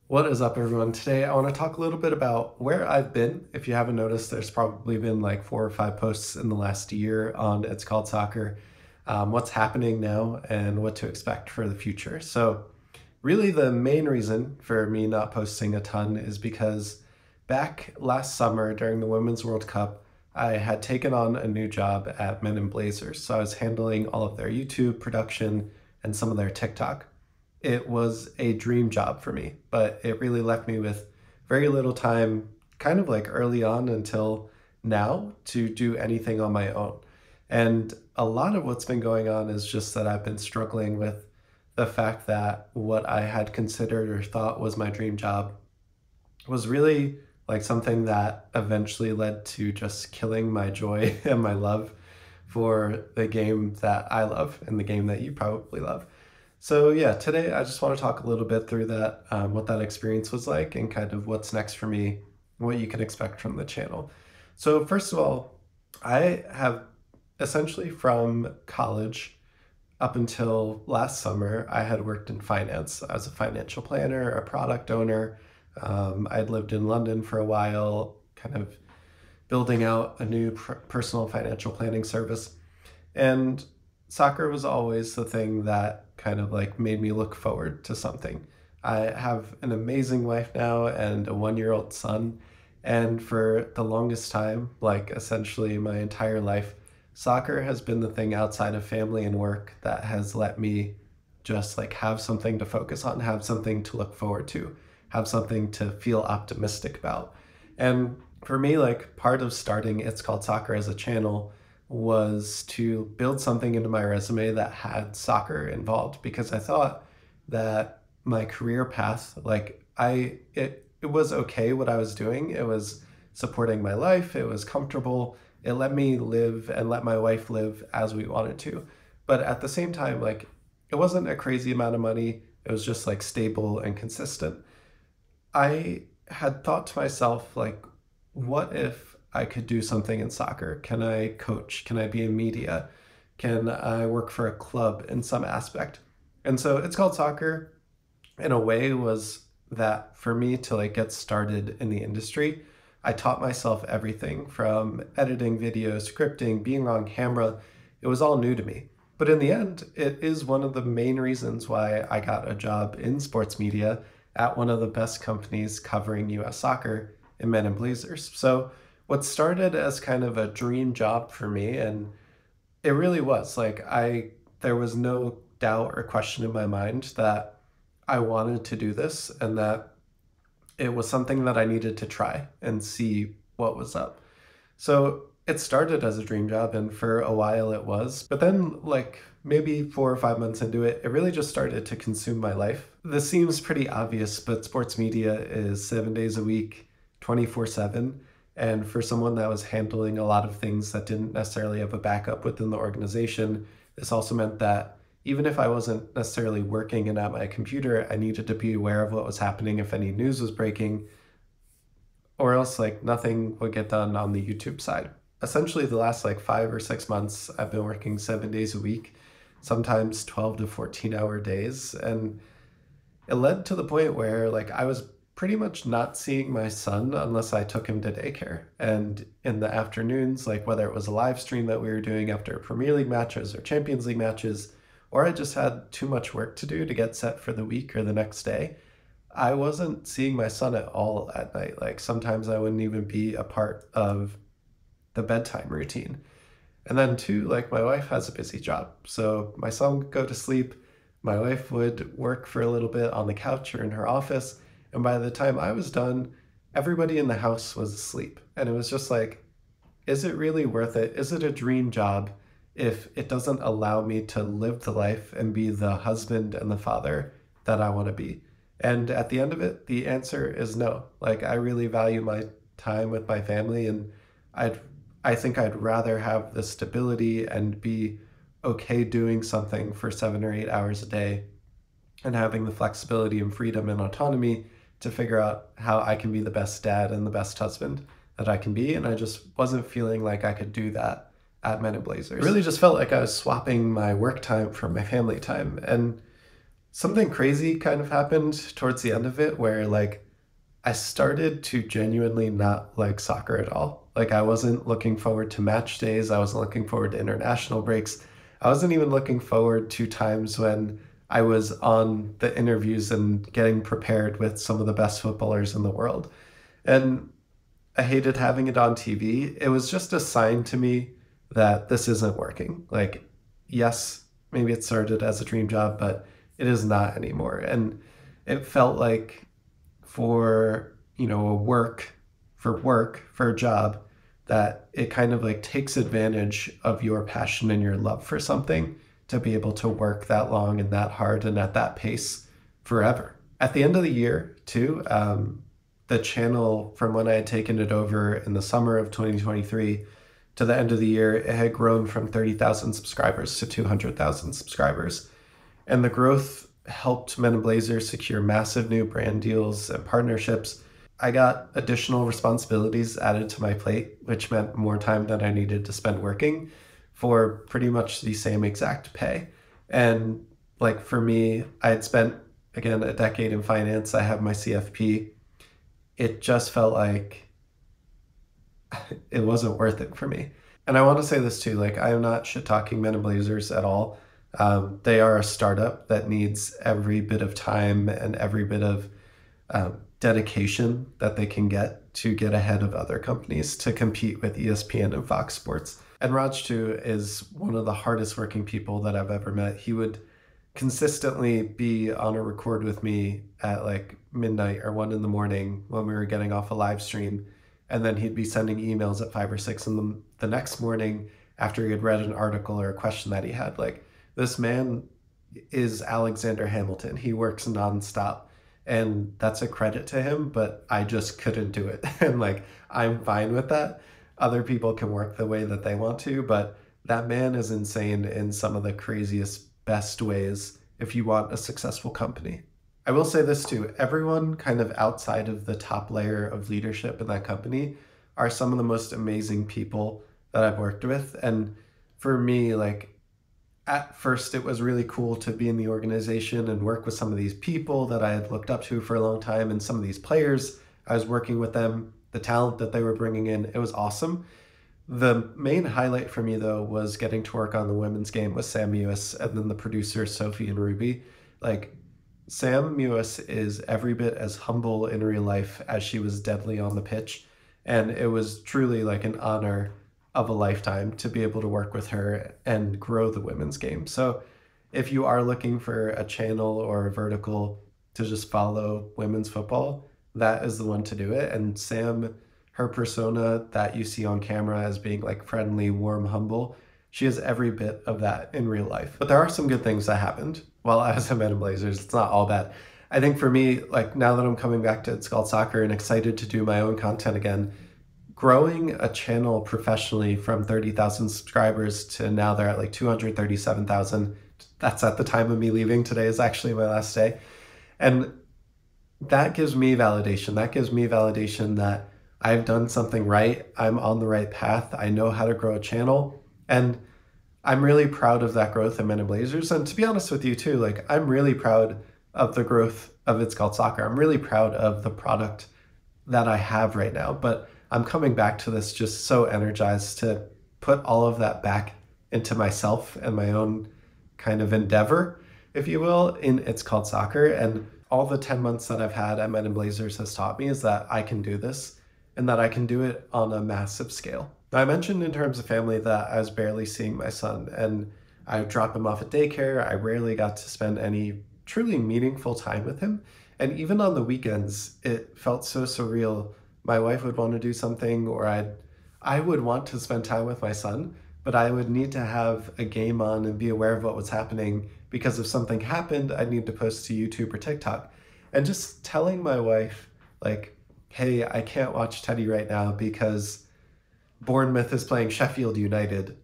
What is up, everyone? Today, I want to talk a little bit about where I've been. If you haven't noticed, there's probably been like 4 or 5 posts in the last year on It's Called Soccer, what's happening now, and what to expect for the future. So, really, the main reason for me not posting a ton is because back last summer during the Women's World Cup, I had taken on a new job at Men in Blazers. So, I was handling all of their YouTube production and some of their TikTok. It was a dream job for me, but it really left me with very little time, kind of like early on until now, to do anything on my own. And a lot of what's been going on is just that I've been struggling with the fact that what I had considered or thought was my dream job was really like something that eventually led to just killing my joy and my love for the game that I love and the game that you probably love. So yeah, today I just want to talk a little bit through that, what that experience was like, and kind of what's next for me, what you can expect from the channel. So first of all, I have essentially from college up until last summer, I had worked in finance as a financial planner, a product owner. I'd lived in London for a while, kind of building out a new personal financial planning service. And soccer was always the thing that kind of like made me look forward to something. I have an amazing wife now and a 1-year-old son. And for the longest time, like essentially my entire life, soccer has been the thing outside of family and work that has let me just like have something to focus on, have something to look forward to, have something to feel optimistic about. And for me, like part of starting It's Called Soccer as a channel was to build something into my resume that had soccer involved because I thought that my career path, like it was okay what I was doing. It was supporting my life, it was comfortable, it let me live and let my wife live as we wanted to. But at the same time, like it wasn't a crazy amount of money. It was just like stable and consistent. I had thought to myself, like, what if I could do something in soccer? Can I coach? Can I be in media? Can I work for a club in some aspect? And so It's Called Soccer in a way was that for me to like get started in the industry, I taught myself everything from editing videos, scripting, being on camera. It was all new to me. But in the end, it is one of the main reasons why I got a job in sports media at one of the best companies covering US soccer in Men in Blazers. So what started as kind of a dream job for me, and it really was like there was no doubt or question in my mind that I wanted to do this and that it was something that I needed to try and see what was up. So it started as a dream job, and for a while it was. But then, like maybe 4 or 5 months into it, it really just started to consume my life. This seems pretty obvious, but sports media is 7 days a week, 24/7. And for someone that was handling a lot of things that didn't necessarily have a backup within the organization, this also meant that even if I wasn't necessarily working and at my computer, I needed to be aware of what was happening if any news was breaking, or else like nothing would get done on the YouTube side. Essentially, the last like 5 or 6 months, I've been working 7 days a week, sometimes 12 to 14-hour days. And it led to the point where like I was pretty much not seeing my son unless I took him to daycare. And in the afternoons, like whether it was a live stream that we were doing after Premier League matches or Champions League matches, or I just had too much work to do to get set for the week or the next day, I wasn't seeing my son at all at night. Like sometimes I wouldn't even be a part of the bedtime routine. And then too, like my wife has a busy job. So my son would go to sleep, my wife would work for a little bit on the couch or in her office, and by the time I was done, everybody in the house was asleep. And it was just like, is it really worth it? Is it a dream job if it doesn't allow me to live the life and be the husband and the father that I want to be? And at the end of it, the answer is no. Like I really value my time with my family, and I'd I think I'd rather have the stability and be okay doing something for 7 or 8 hours a day and having the flexibility and freedom and autonomy to figure out how I can be the best dad and the best husband that I can be. And I just wasn't feeling like I could do that at Men in Blazers. It really just felt like I was swapping my work time for my family time. And something crazy kind of happened towards the end of it where like I started to genuinely not like soccer at all. Like I wasn't looking forward to match days. I wasn't looking forward to international breaks. I wasn't even looking forward to times when I was on the interviews and getting prepared with some of the best footballers in the world. And I hated having it on TV. It was just a sign to me that this isn't working. Like, yes, maybe it started as a dream job, but it is not anymore. And it felt like for, a for a job, that it kind of like takes advantage of your passion and your love for something to be able to work that long and that hard and at that pace forever. At the end of the year, too, the channel from when I had taken it over in the summer of 2023 to the end of the year, it had grown from 30,000 subscribers to 200,000 subscribers. And the growth helped Men in Blazers secure massive new brand deals and partnerships. I got additional responsibilities added to my plate, which meant more time than I needed to spend working for pretty much the same exact pay. And like for me, I had spent, again, a decade in finance. I have my CFP. It just felt like it wasn't worth it for me. And I want to say this too, like I am not shit talking Men in Blazers at all. They are a startup that needs every bit of time and every bit of dedication that they can get to get ahead of other companies to compete with ESPN and Fox Sports. And Raj too is one of the hardest working people that I've ever met. He would consistently be on a record with me at like midnight or 1 in the morning when we were getting off a live stream. And then he'd be sending emails at 5 or 6 in the next morning after he had read an article or a question that he had. Like, this man is Alexander Hamilton. He works nonstop. And that's a credit to him, but I just couldn't do it. And like, I'm fine with that. Other people can work the way that they want to, but that man is insane in some of the craziest, best ways if you want a successful company. I will say this too, everyone kind of outside of the top layer of leadership in that company are some of the most amazing people that I've worked with. And for me, like, at first it was really cool to be in the organization and work with some of these people that I had looked up to for a long time, and some of these players. I was working with them, the talent that they were bringing in. It was awesome. The main highlight for me though was getting to work on the women's game with Sam Mewis and then the producers Sophie and Ruby. Like, Sam Mewis is every bit as humble in real life as she was deadly on the pitch. And it was truly like an honor of a lifetime to be able to work with her and grow the women's game. So if you are looking for a channel or a vertical to just follow women's football, that is the one to do it. And Sam, her persona that you see on camera as being like friendly, warm, humble, she has every bit of that in real life. But there are some good things that happened while I was at Men in Blazers. It's not all bad. I think for me, like now that I'm coming back to It's Called Soccer and excited to do my own content again, growing a channel professionally from 30,000 subscribers to now they're at like 237,000. That's at the time of me leaving. Today is actually my last day. And that gives me validation. That gives me validation that I've done something right. I'm on the right path. I know how to grow a channel. And I'm really proud of that growth in Men in Blazers. And to be honest with you too, like I'm really proud of the growth of It's Called Soccer. I'm really proud of the product that I have right now. But I'm coming back to this just so energized to put all of that back into myself and my own kind of endeavor, if you will, in It's Called Soccer. And all the 10 months that I've had at Men in Blazers has taught me is that I can do this and that I can do it on a massive scale. Now, I mentioned in terms of family that I was barely seeing my son, and I would drop him off at daycare. I rarely got to spend any truly meaningful time with him. And even on the weekends, it felt so surreal. My wife would want to do something, or I would want to spend time with my son, but I would need to have a game on and be aware of what was happening, because if something happened, I'd need to post to YouTube or TikTok. And just telling my wife, like, hey, I can't watch Teddy right now because Bournemouth is playing Sheffield United,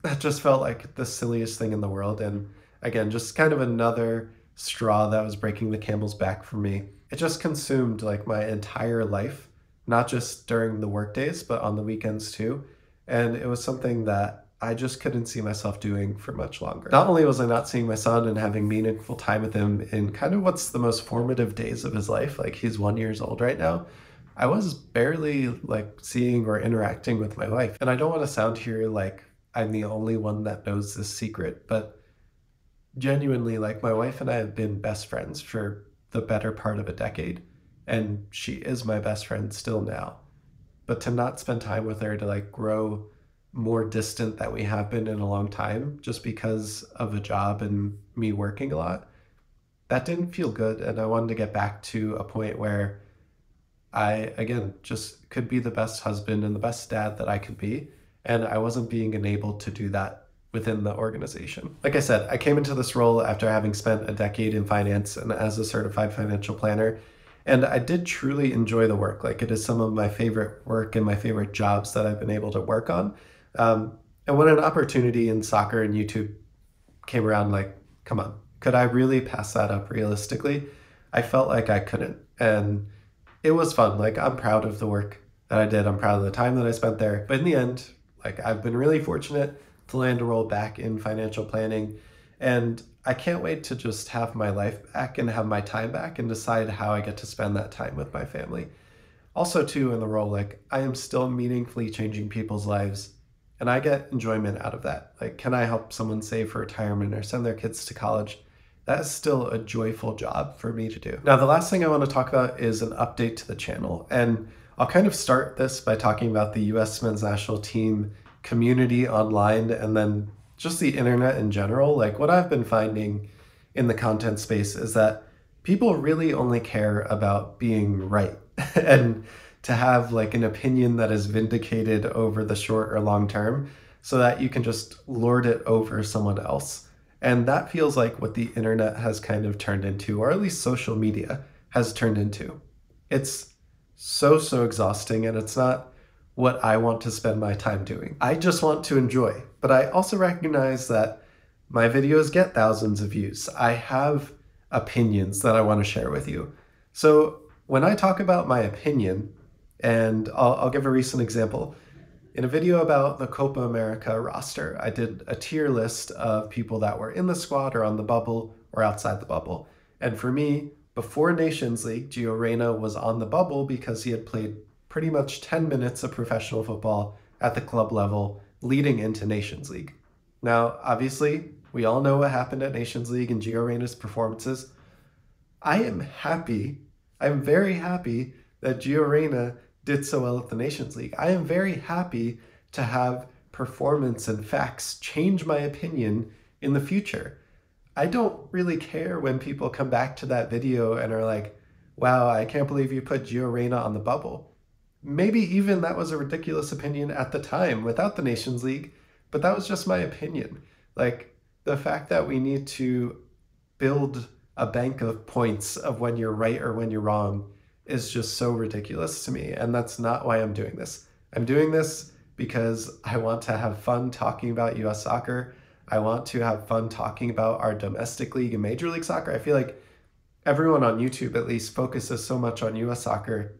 that just felt like the silliest thing in the world. And again, just kind of another straw that was breaking the camel's back for me. It just consumed like my entire life, not just during the work days, but on the weekends too. And it was something that I just couldn't see myself doing for much longer. Not only was I not seeing my son and having meaningful time with him in kind of what's the most formative days of his life, like he's 1 year old right now, I was barely like seeing or interacting with my wife. And I don't want to sound here like I'm the only one that knows this secret, but genuinely, like my wife and I have been best friends for the better part of a decade, and she is my best friend still now. But to not spend time with her, to like grow more distant than we have been in a long time just because of a job and me working a lot, that didn't feel good. And I wanted to get back to a point where I, again, just could be the best husband and the best dad that I could be. And I wasn't being enabled to do that within the organization. Like I said, I came into this role after having spent a decade in finance and as a certified financial planner. And I did truly enjoy the work. Like it is some of my favorite work and my favorite jobs that I've been able to work on. And when an opportunity in soccer and YouTube came around, like, come on, could I really pass that up realistically? I felt like I couldn't. And it was fun. Like, I'm proud of the work that I did. I'm proud of the time that I spent there. But in the end, like, I've been really fortunate to land a role back in financial planning. And I can't wait to just have my life back and have my time back and decide how I get to spend that time with my family. Also, too, in the role, like, I am still meaningfully changing people's lives. And I get enjoyment out of that. Like, can I help someone save for retirement or send their kids to college? That is still a joyful job for me to do. Now, the last thing I want to talk about is an update to the channel. And I'll kind of start this by talking about the US men's national team community online and then just the internet in general. Like what I've been finding in the content space is that people really only care about being right and to have like an opinion that is vindicated over the short or long term so that you can just lord it over someone else. And that feels like what the internet has kind of turned into, or at least social media has turned into. It's so exhausting, and it's not what I want to spend my time doing. I just want to enjoy, but I also recognize that my videos get thousands of views. I have opinions that I want to share with you. So when I talk about my opinion, and I'll give a recent example. In a video about the Copa America roster, I did a tier list of people that were in the squad or on the bubble or outside the bubble. And for me, before Nations League, Gio Reyna was on the bubble because he had played pretty much 10 minutes of professional football at the club level leading into Nations League. Now, obviously, we all know what happened at Nations League and Gio Reyna's performances. I am very happy that Gio Reyna did so well at the Nations League. I am very happy to have performance and facts change my opinion in the future. I don't really care when people come back to that video and are like, wow, I can't believe you put Gio Reyna on the bubble. Maybe even that was a ridiculous opinion at the time without the Nations League, but that was just my opinion. Like the fact that we need to build a bank of points of when you're right or when you're wrong is just so ridiculous to me. And that's not why I'm doing this. I'm doing this because I want to have fun talking about US soccer. I want to have fun talking about our domestic league and Major League Soccer. I feel like everyone on YouTube at least focuses so much on US soccer.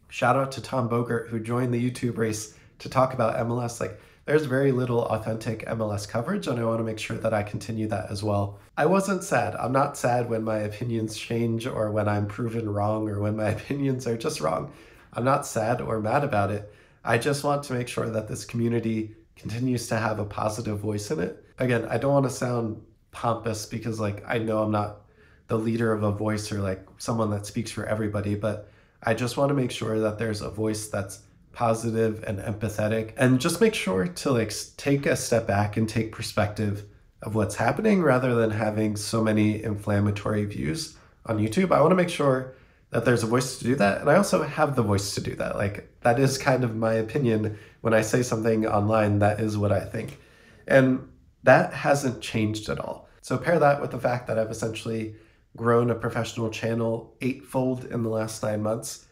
Shout out to Tom Bogert, who joined the YouTube race to talk about MLS. Like, there's very little authentic MLS coverage, and I want to make sure that I continue that as well. I wasn't sad. I'm not sad when my opinions change or when I'm proven wrong or when my opinions are just wrong. I'm not sad or mad about it. I just want to make sure that this community continues to have a positive voice in it. Again, I don't want to sound pompous because like I know I'm not the leader of a voice or like someone that speaks for everybody, but I just want to make sure that there's a voice that's positive and empathetic, and just make sure to like take a step back and take perspective of what's happening rather than having so many inflammatory views on YouTube. I want to make sure that there's a voice to do that, and I also have the voice to do that. Like that is kind of my opinion. When I say something online, that is what I think, and that hasn't changed at all. So pair that with the fact that I've essentially grown a professional channel 8-fold in the last 9 months.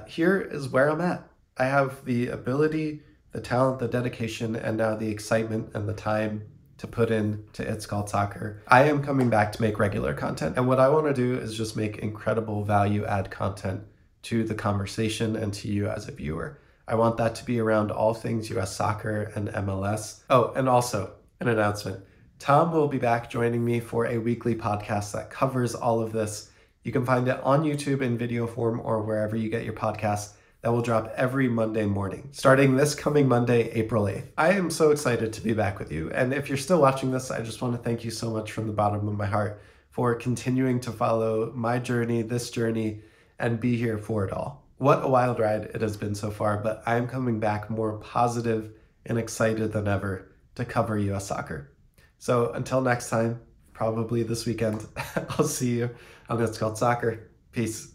Here is where I'm at. I have the ability, the talent, the dedication, and now the excitement and the time to put in to It's Called Soccer. I am coming back to make regular content, and what I want to do is just make incredible value add content to the conversation and to you as a viewer. I want that to be around all things US soccer and MLS. Oh, and also an announcement. Tom will be back joining me for a weekly podcast that covers all of this. You can find it on YouTube in video form or wherever you get your podcasts. That will drop every Monday morning, starting this coming Monday, April 8th. I am so excited to be back with you. And if you're still watching this, I just want to thank you so much from the bottom of my heart for continuing to follow my journey, this journey, and be here for it all. What a wild ride it has been so far, but I am coming back more positive and excited than ever to cover US soccer. So until next time, probably this weekend, I'll see you on It's Called Soccer. Peace.